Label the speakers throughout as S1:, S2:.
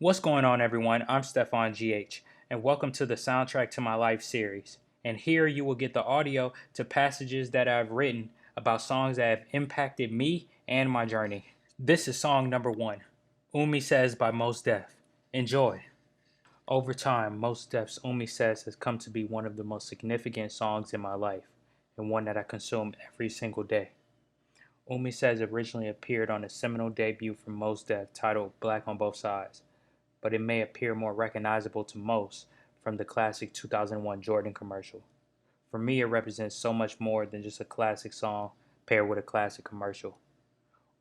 S1: What's going on, everyone? I'm Stefan GH, and welcome to the Soundtrack to My Life series. And here you will get the audio to passages that I've written about songs that have impacted me and my journey. This is song number 1, Umi Says by Mos Def. Enjoy. Over time, Mos Def's Umi Says has come to be one of the most significant songs in my life, and one that I consume every single day. Umi Says originally appeared on a seminal debut from Mos Def titled Black on Both Sides, but it may appear more recognizable to most from the classic 2001 Jordan commercial. For me, it represents so much more than just a classic song paired with a classic commercial.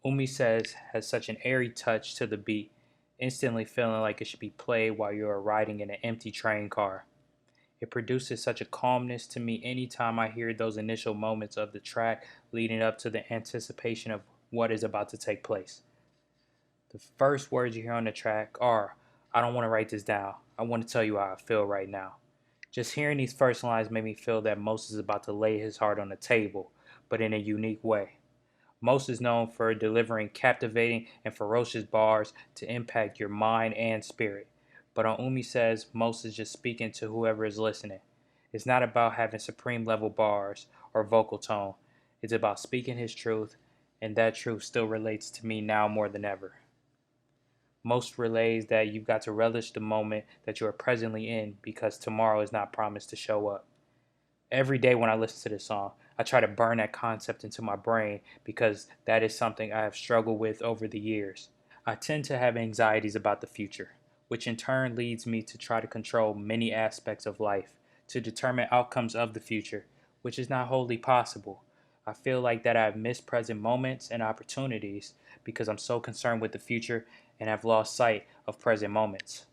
S1: Umi Says has such an airy touch to the beat, instantly feeling like it should be played while you are riding in an empty train car. It produces such a calmness to me anytime I hear those initial moments of the track leading up to the anticipation of what is about to take place. The first words you hear on the track are, I don't want to write this down. I want to tell you how I feel right now. Just hearing these first lines made me feel that Mos is about to lay his heart on the table, but in a unique way. Mos is known for delivering captivating and ferocious bars to impact your mind and spirit. But on Umi Says, Mos is just speaking to whoever is listening. It's not about having supreme level bars or vocal tone. It's about speaking his truth, and that truth still relates to me now more than ever. Most relays that you've got to relish the moment that you are presently in because tomorrow is not promised to show up. Every day when I listen to this song, I try to burn that concept into my brain because that is something I have struggled with over the years. I tend to have anxieties about the future, which in turn leads me to try to control many aspects of life, to determine outcomes of the future, which is not wholly possible. I feel like that I've missed present moments and opportunities because I'm so concerned with the future and have lost sight of present moments.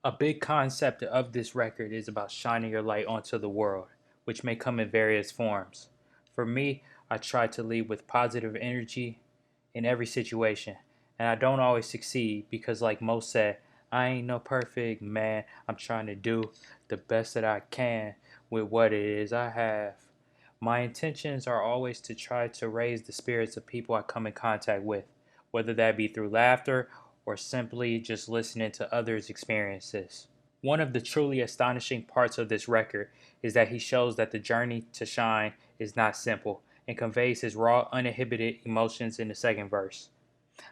S1: A big concept of this record is about shining your light onto the world, which may come in various forms. For me, I try to lead with positive energy in every situation, and I don't always succeed because, like Mo said, I ain't no perfect man. I'm trying to do the best that I can with what it is I have. My intentions are always to try to raise the spirits of people I come in contact with, whether that be through laughter or simply just listening to others' experiences. One of the truly astonishing parts of this record is that he shows that the journey to shine is not simple and conveys his raw, uninhibited emotions in the second verse.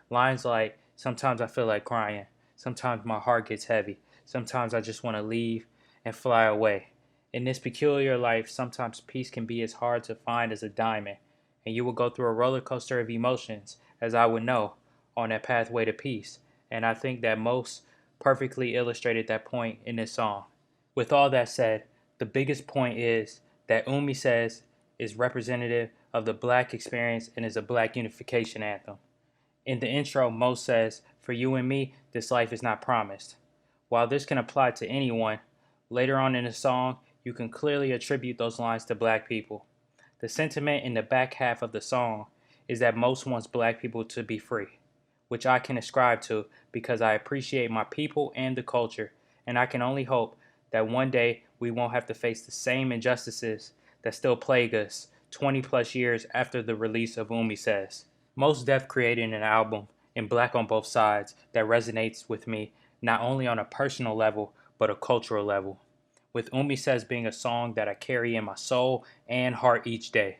S1: Lines like, sometimes I feel like crying, sometimes my heart gets heavy, sometimes I just want to leave and fly away. In this peculiar life, sometimes peace can be as hard to find as a diamond, and you will go through a roller coaster of emotions, as I would know, on that pathway to peace. And I think that most perfectly illustrated that point in this song. With all that said, the biggest point is that Umi Says is representative of the black experience and is a black unification anthem. In the intro, Mo says, for you and me, this life is not promised. While this can apply to anyone, later on in the song, you can clearly attribute those lines to black people. The sentiment in the back half of the song is that most wants black people to be free, which I can ascribe to because I appreciate my people and the culture, and I can only hope that one day we won't have to face the same injustices that still plague us 20 plus years after the release of Umi Says. Mos Def created an album in Black on Both Sides that resonates with me not only on a personal level but a cultural level, with Umi Says being a song that I carry in my soul and heart each day.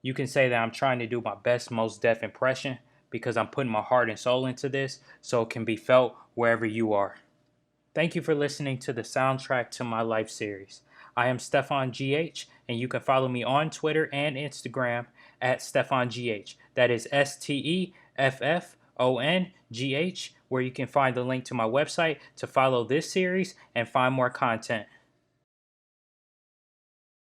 S1: You can say that I'm trying to do my best Mos Def impression because I'm putting my heart and soul into this so it can be felt wherever you are. Thank you for listening to the Soundtrack to My Life series. I am Stefan GH, and you can follow me on Twitter and Instagram at Stefan GH. That is STEFFONGH, where you can find the link to my website to follow this series and find more content.